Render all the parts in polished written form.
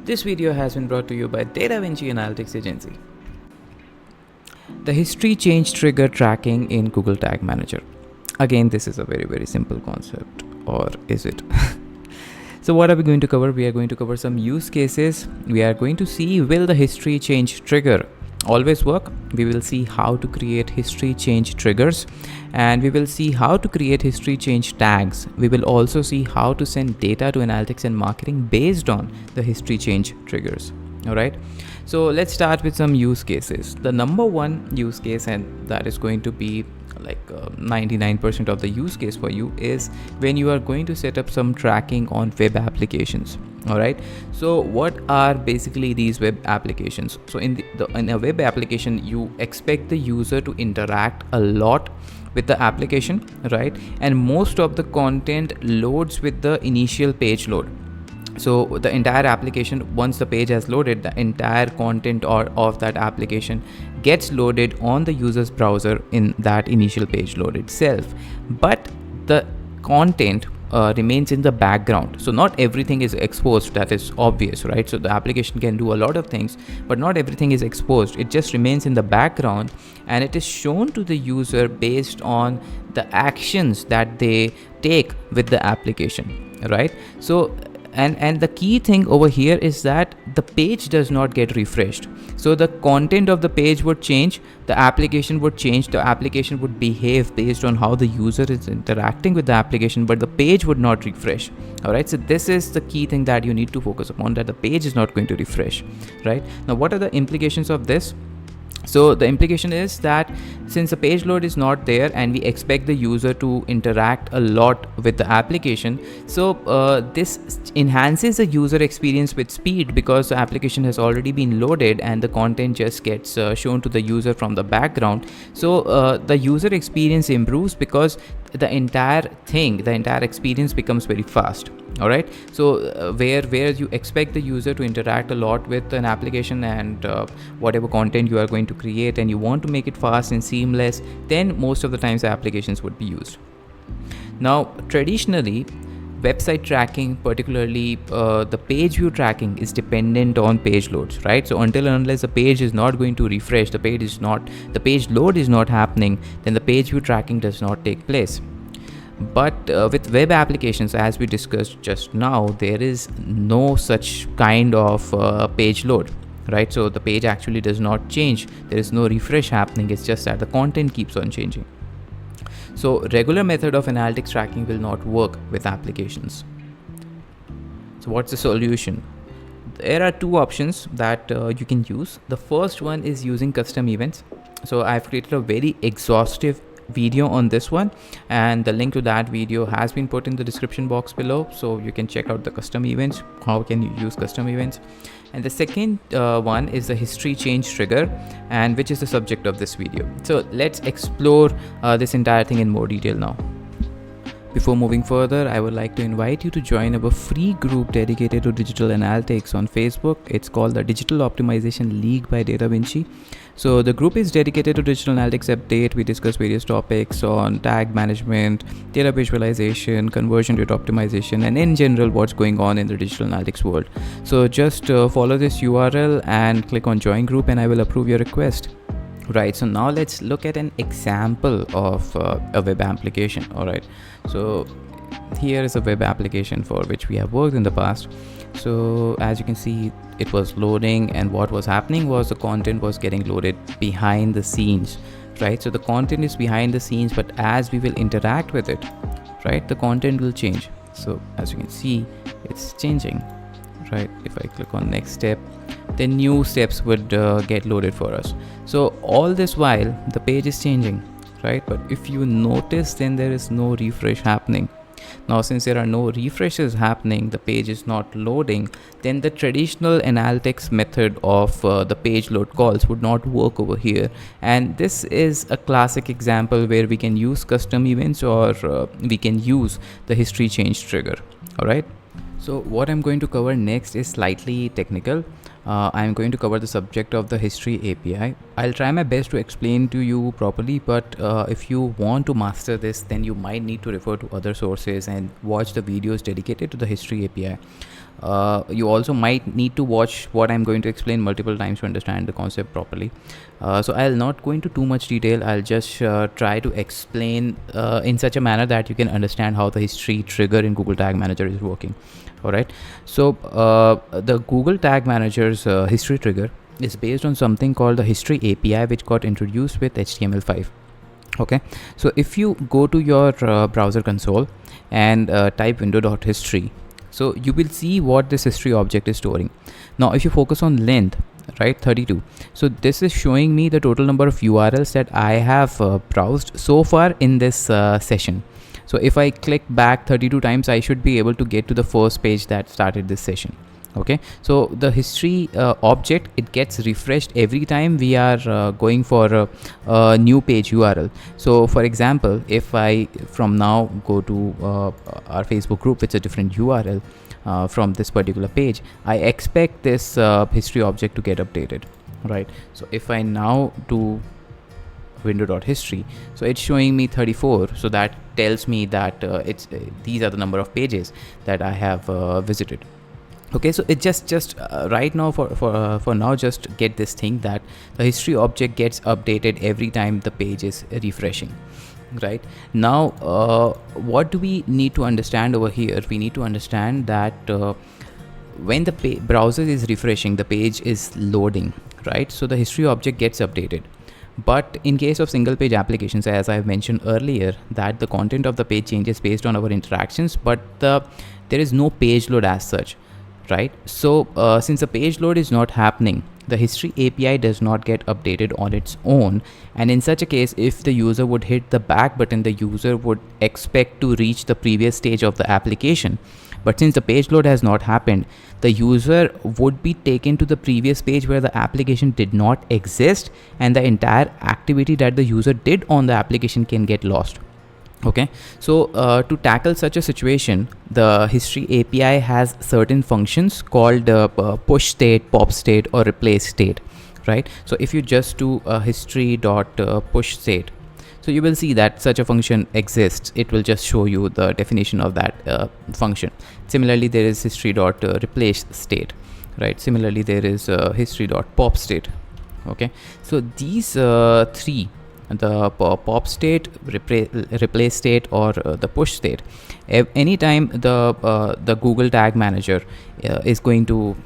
This video has been brought to you by DataVinci Analytics Agency. The history change trigger tracking in Google Tag Manager. Again, this is a very simple concept, or is it? So what are we going to cover? We are going to cover some use cases. We are going to see, will the history change trigger always work? We will see how to create history change triggers, and we will see how to create history change tags. We will also see how to send data to analytics and marketing based on the history change triggers. All right, so let's start with some use cases. The number one use case, and that is going to be like 99% of the use case for you, is when you are going to set up some tracking on web applications. All right, so what are basically these web applications? So in a web application, you expect the user to interact a lot with the application, right? And most of the content loads with the initial page load. So the entire application, once the page has loaded, the entire content of that application gets loaded on the user's browser in that initial page load itself. But the content remains in the background. So not everything is exposed, that is obvious, right? So the application can do a lot of things, but not everything is exposed. It just remains in the background, and it is shown to the user based on the actions that they take with the application, right? So and the key thing over here is that the page does not get refreshed. So the content of the page would change, the application would change, the application would behave based on how the user is interacting with the application, but the page would not refresh. All right, so this is the key thing that you need to focus upon, that the page is not going to refresh, right? Now, what are the implications of this? So the implication is that since the page load is not there and we expect the user to interact a lot with the application, so this enhances the user experience with speed, because the application has already been loaded and the content just gets shown to the user from the background. So the user experience improves because the entire experience becomes very fast. All right, so where you expect the user to interact a lot with an application and whatever content you are going to create, and you want to make it fast and seamless, then most of the times the applications would be used. Now, traditionally, website tracking, particularly the page view tracking, is dependent on page loads, right? So until and unless the page is not going to refresh, the page load is not happening, then the page view tracking does not take place. But with web applications, as we discussed just now, there is no such kind of page load, right? So the page actually does not change. There is no refresh happening. It's just that the content keeps on changing. So regular method of analytics tracking will not work with applications. So what's the solution? There are two options that you can use. The first one is using custom events. So I've created a very exhaustive video on this one, and the link to that video has been put in the description box below, so you can check out the custom events, how can you use custom events. And the second one is the history change trigger, and which is the subject of this video. So let's explore this entire thing in more detail now. Before moving further, I would like to invite you to join our free group dedicated to digital analytics on Facebook. It's called the Digital Optimization League by DataVinci. So the group is dedicated to digital analytics update. We discuss various topics on tag management, data visualization, conversion rate optimization, and in general what's going on in the digital analytics world. So just follow this URL and click on join group, and I will approve your request. Right, so now let's look at an example of a web application. All right, so here is a web application for which we have worked in the past. So as you can see, it was loading, and what was happening was the content was getting loaded behind the scenes, right? So the content is behind the scenes, but as we will interact with it, right, the content will change. So as you can see, it's changing, right? If I click on next step, then new steps would get loaded for us. So all this while the page is changing, right? But if you notice, then there is no refresh happening. Now, since there are no refreshes happening, the page is not loading, then the traditional analytics method of the page load calls would not work over here. And this is a classic example where we can use custom events, or we can use the history change trigger. All right. So what I'm going to cover next is slightly technical. I'm going to cover the subject of the history API. I'll try my best to explain to you properly, but if you want to master this, then you might need to refer to other sources and watch the videos dedicated to the history API. You also might need to watch what I'm going to explain multiple times to understand the concept properly. So I'll not go into too much detail. I'll just try to explain in such a manner that you can understand how the history trigger in Google Tag Manager is working. All right. So the Google Tag Manager's history trigger is based on something called the history API, which got introduced with HTML5. Okay, so if you go to your browser console and type window.history, so you will see what this history object is storing. Now if you focus on length, right, 32, so this is showing me the total number of URLs that I have browsed so far in this session. So if I click back 32 times, I should be able to get to the first page that started this session. Okay, so the history object, it gets refreshed every time we are going for a new page URL. So for example, if I from now go to our Facebook group, it's a different URL from this particular page, I expect this history object to get updated, right? So if I now do window.history, so it's showing me 34, so that tells me that these are the number of pages that I have visited. Okay, so it just right now for now, just get this thing that the history object gets updated every time the page is refreshing. Right now, what do we need to understand over here? We need to understand that when the browser is refreshing, the page is loading, right? So the history object gets updated. But in case of single page applications, as I've mentioned earlier, that the content of the page changes based on our interactions, but there is no page load as such. Right, so since the page load is not happening, the history API does not get updated on its own, and in such a case, if the user would hit the back button, the user would expect to reach the previous stage of the application. But since the page load has not happened, the user would be taken to the previous page where the application did not exist, and the entire activity that the user did on the application can get lost. Okay, so to tackle such a situation, the history API has certain functions called push state, pop state, or replace state, right? So if you just do history.push state, so you will see that such a function exists. It will just show you the definition of that function. Similarly, there is history.replace state, right? Similarly, there is history.pop state. Okay, so these three, the pop state, replace state, or the push state, anytime the Google Tag Manager is going to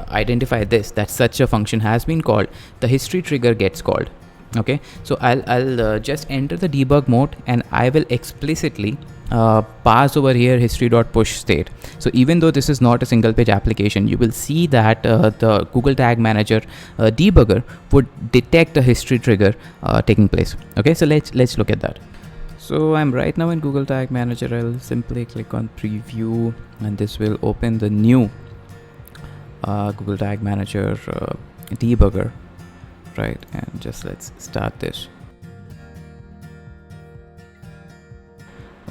identify this, that such a function has been called, the history trigger gets called. Okay, so I'll just enter the debug mode, and I will explicitly pass over here history.push state. So even though this is not a single page application, you will see that the Google Tag Manager debugger would detect the history trigger taking place. Okay, so let's look at that. So I'm right now in Google Tag Manager. I'll simply click on preview, and this will open the new Google Tag Manager debugger, right? And just let's start this.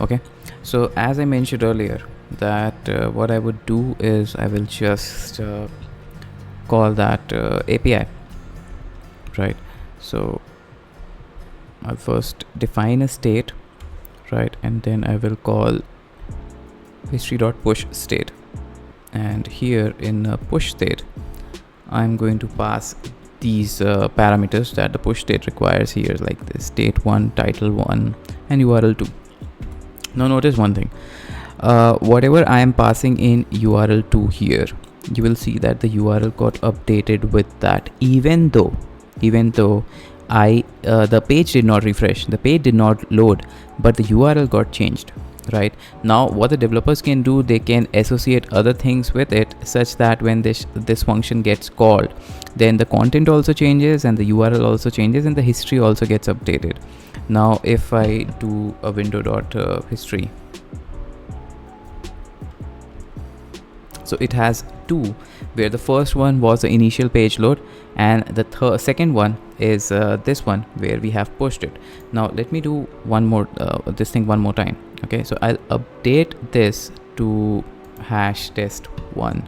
Okay, so as I mentioned earlier, that what I would do is I will just call that API, right? So I'll first define a state, right? And then I will call history.push state, and here in push state, I'm going to pass these parameters that the push state requires here, like this state 1, title 1, and URL 2. Now notice one thing, whatever I am passing in URL 2 here, you will see that the URL got updated with that, even though the page did not refresh, the page did not load, but the URL got changed. Right now, what the developers can do, they can associate other things with it, such that when this function gets called, then the content also changes, and the URL also changes, and the history also gets updated. Now if I do a window.history, so it has two, where the first one was the initial page load, and the second one is this one where we have pushed it. Now let me do this thing one more time. Okay, so I'll update this to #test1,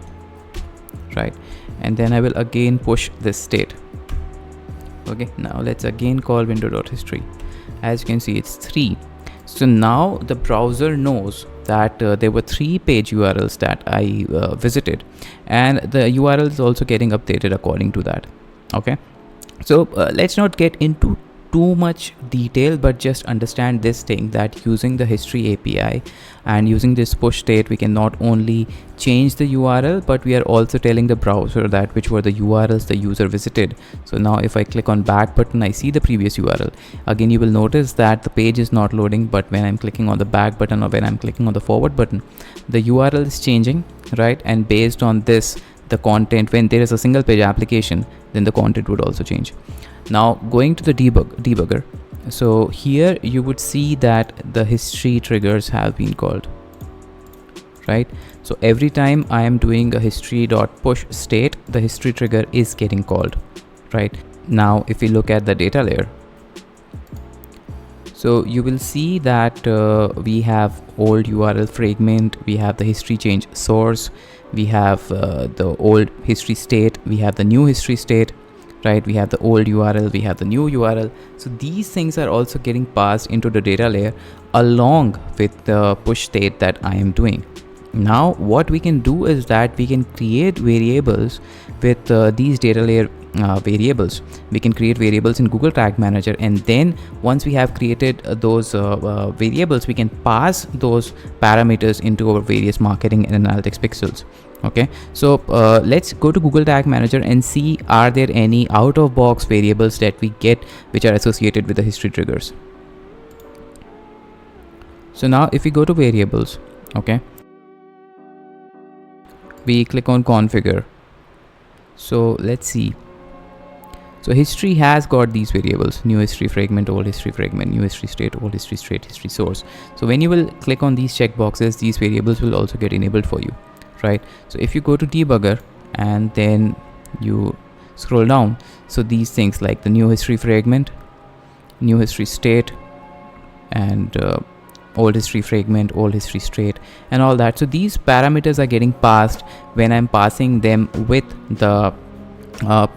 right? And then I will again push this state. Okay, now let's again call window.history. As you can see, it's 3. So now the browser knows that there were 3 page URLs that I visited, and the URL is also getting updated according to that. Okay, so let's not get into too much detail, but just understand this thing, that using the history API and using this push state, we can not only change the URL, but we are also telling the browser that which were the URLs the user visited. So now if I click on back button, I see the previous URL. Again, you will notice that the page is not loading, but when I'm clicking on the back button or when I'm clicking on the forward button, the URL is changing, right? And based on this, the content, when there is a single page application, then the content would also change. Now going to the debugger, so here you would see that the history triggers have been called, right? So every time I am doing a history.push state, the history trigger is getting called, right? Now if we look at the data layer, so you will see that we have old URL fragment, we have the history change source, we have the old history state, we have the new history state, right? We have the old URL, we have the new URL. So these things are also getting passed into the data layer along with the push state that I am doing. Now what we can do is that we can create variables with these data layer variables. We can create variables in Google Tag Manager, and then once we have created those variables, we can pass those parameters into our various marketing and analytics pixels. Okay, so let's go to Google Tag Manager and see, are there any out of box variables that we get which are associated with the history triggers. So now if we go to variables, okay, we click on configure. So let's see. So history has got these variables: new history fragment, old history fragment, new history state, old history state, history source. So when you will click on these checkboxes, these variables will also get enabled for you, right? So if you go to debugger and then you scroll down, so these things like the new history fragment, new history state, and old history fragment, old history state, and all that. So these parameters are getting passed when I'm passing them with the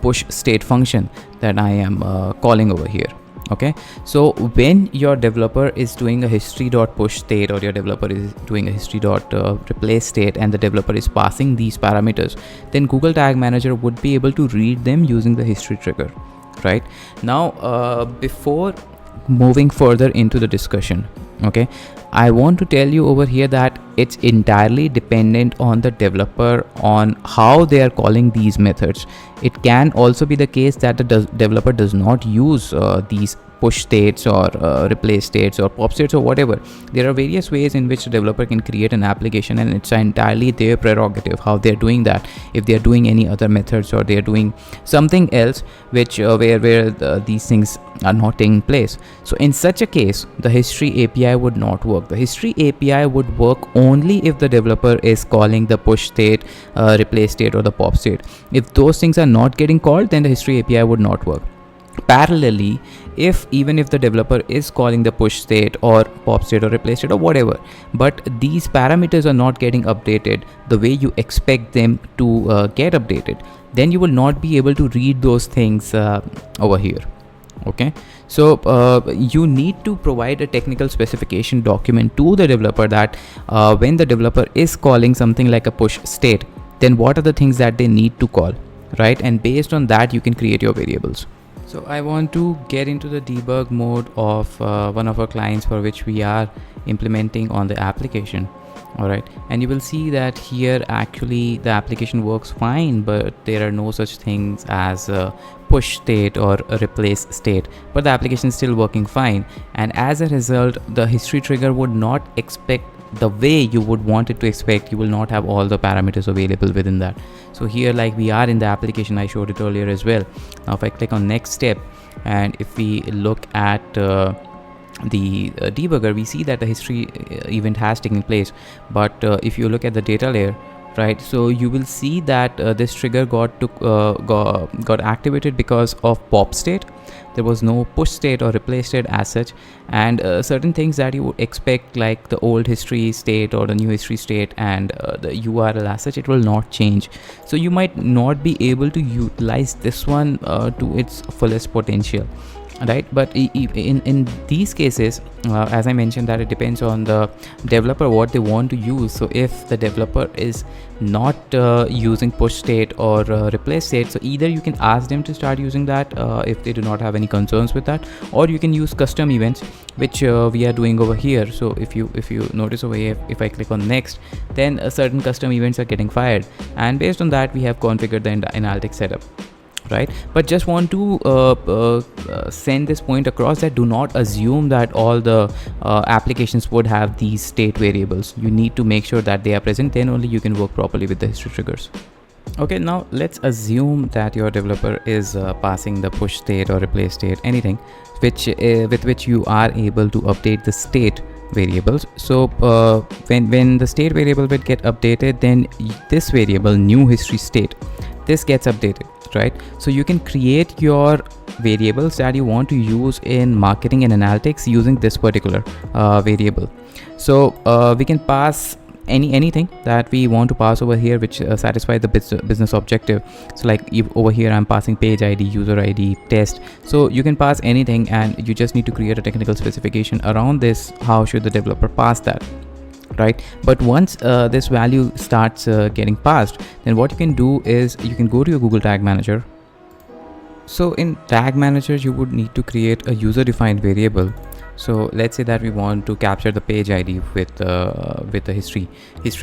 push state function that I am calling over here. Okay, so when your developer is doing a history.push state, or your developer is doing a history.replace state, and the developer is passing these parameters, then Google Tag Manager would be able to read them using the history trigger, right? Now before moving further into the discussion, okay, I want to tell you over here that it's entirely dependent on the developer on how they are calling these methods. It can also be the case that the developer does not use these push states or replace states or pop states or whatever. There are various ways in which the developer can create an application, and it's entirely their prerogative how they're doing that. If they're doing any other methods, or they're doing something else which where these things are not taking place. So in such a case, the history API would not work. The history API would work only if the developer is calling the push state, replace state, or the pop state. If those things are not getting called, then the history API would not work. Parallelly, even if the developer is calling the push state or pop state or replace state or whatever, but these parameters are not getting updated the way you expect them to get updated, then you will not be able to read those things over here. Okay, so you need to provide a technical specification document to the developer that when the developer is calling something like a push state, then what are the things that they need to call, right? And based on that, you can create your variables. So I want to get into the debug mode of one of our clients for which we are implementing on the application. All right, and you will see that here actually the application works fine, but there are no such things as a push state or a replace state, but the application is still working fine. And as a result, the history trigger would not expect the way you would want it to expect. You will not have all the parameters available within that. So here, like we are in the application, I showed it earlier as well. Now if I click on next step, and if we look at the debugger, we see that the history event has taken place. But if you look at the data layer, right, so you will see that this trigger got activated because of pop state. There was no push state or replace state as such, and certain things that you would expect, like the old history state or the new history state and the URL as such, it will not change. So you might not be able to utilize this one to its fullest potential. right? But in these cases, as I mentioned, that it depends on the developer what they want to use. So if the developer is not using push state or replace state, so either you can ask them to start using that if they do not have any concerns with that, or you can use custom events, which we are doing over here. So if you notice over here, if I click on next, then certain custom events are getting fired, and based on that we have configured the analytics setup, right? But just want to send this point across that do not assume that all the applications would have these state variables. You need to make sure that they are present, then only you can work properly with the history triggers. Okay, now let's assume that your developer is passing the push state or replace state, anything which with which you are able to update the state variables. So when the state variable will get updated, then this variable new history state, this gets updated, right? So you can create your variables that you want to use in marketing and analytics using this particular variable. So we can pass anything that we want to pass over here which satisfy the business objective. So like over here I'm passing page ID, user ID, test. So you can pass anything, and you just need to create a technical specification around this. How should the developer pass that, right? But once this value starts getting passed, then what you can do is you can go to your Google Tag Manager. So in Tag Manager you would need to create a user defined variable. So let's say that we want to capture the page ID with the history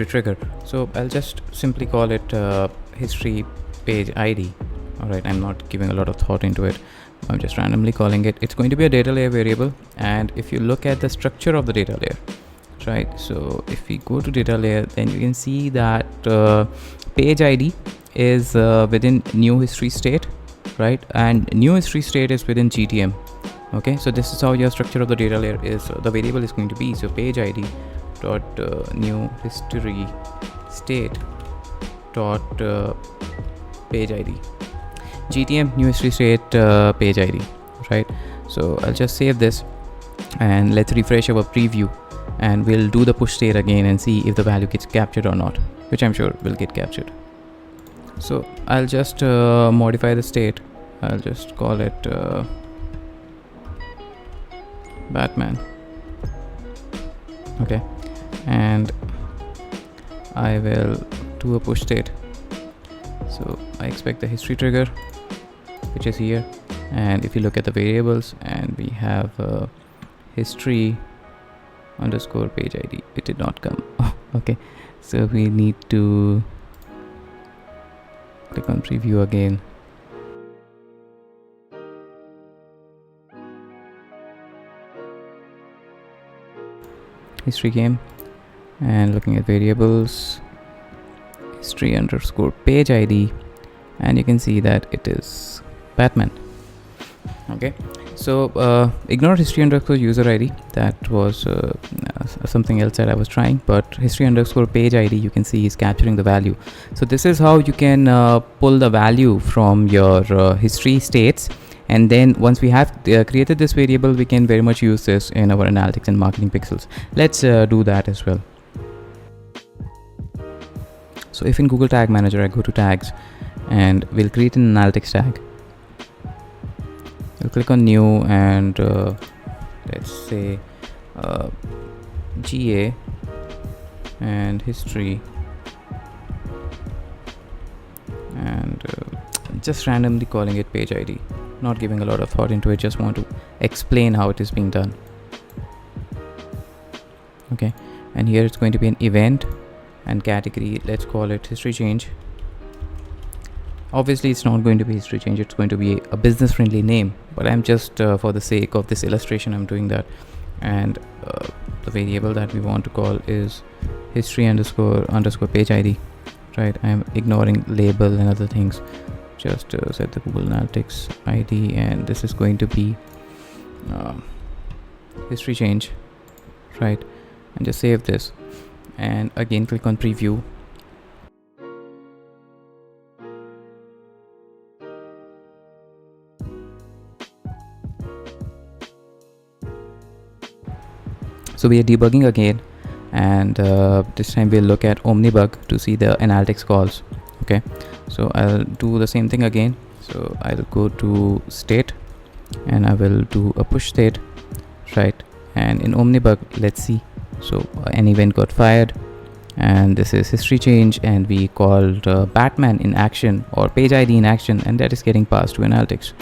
trigger. So I'll just simply call it history page ID. All right, I'm not giving a lot of thought into it. I'm just randomly calling it. It's going to be a data layer variable, and if you look at the structure of the data layer, right? So if we go to data layer, then you can see that page ID is within new history state, right? And new history state is within GTM. Okay, so this is how your structure of the data layer is. The variable is going to be, so page ID dot new history state dot page ID, GTM new history state page ID, right? So I'll just save this, and let's refresh our preview, and we'll do the push state again and see if the value gets captured or not, which I'm sure will get captured. So I'll just modify the state. I'll just call it Batman. Okay, and I will do a push state. So I expect the history trigger, which is here, and if you look at the variables, and we have history underscore page ID, it did not come. Okay, so we need to click on preview again. History came, and looking at variables, history underscore page ID, and you can see that it is Batman. Okay, so ignore history underscore user ID. That was something else that I was trying, but history underscore page ID, you can see, is capturing the value. So this is how you can pull the value from your history states. And then once we have created this variable, we can very much use this in our analytics and marketing pixels. Let's do that as well. So if in Google Tag Manager I go to tags, and we'll create an analytics tag. We'll click on new, and let's say GA and history, and just randomly calling it page ID. Not giving a lot of thought into it, just want to explain how it is being done. Okay, and here it's going to be an event, and category, let's call it history change. Obviously it's not going to be history change, it's going to be a business friendly name, but I'm just for the sake of this illustration I'm doing that. And the variable that we want to call is history underscore page ID, right? I'm ignoring label and other things. Just set the Google Analytics ID, and this is going to be history change, right? And just save this, and again click on preview. So we are debugging again, and this time we'll look at Omnibug to see the analytics calls. Okay, so I'll do the same thing again. So I'll go to state, and I will do a push state, right? And in Omnibug, let's see. So an event got fired, and this is history change, and we called Batman in action or page ID in action, and that is getting passed to analytics,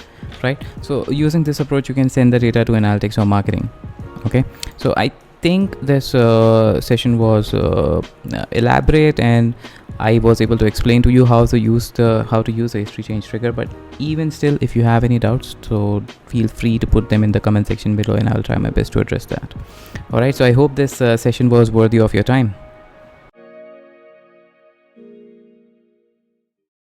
right? So using this approach, you can send the data to analytics or marketing. Okay, so I think this session was elaborate, and I was able to explain to you how to use the history change trigger. But even still, if you have any doubts, so feel free to put them in the comment section below, and I'll try my best to address that. All right, so I hope this session was worthy of your time.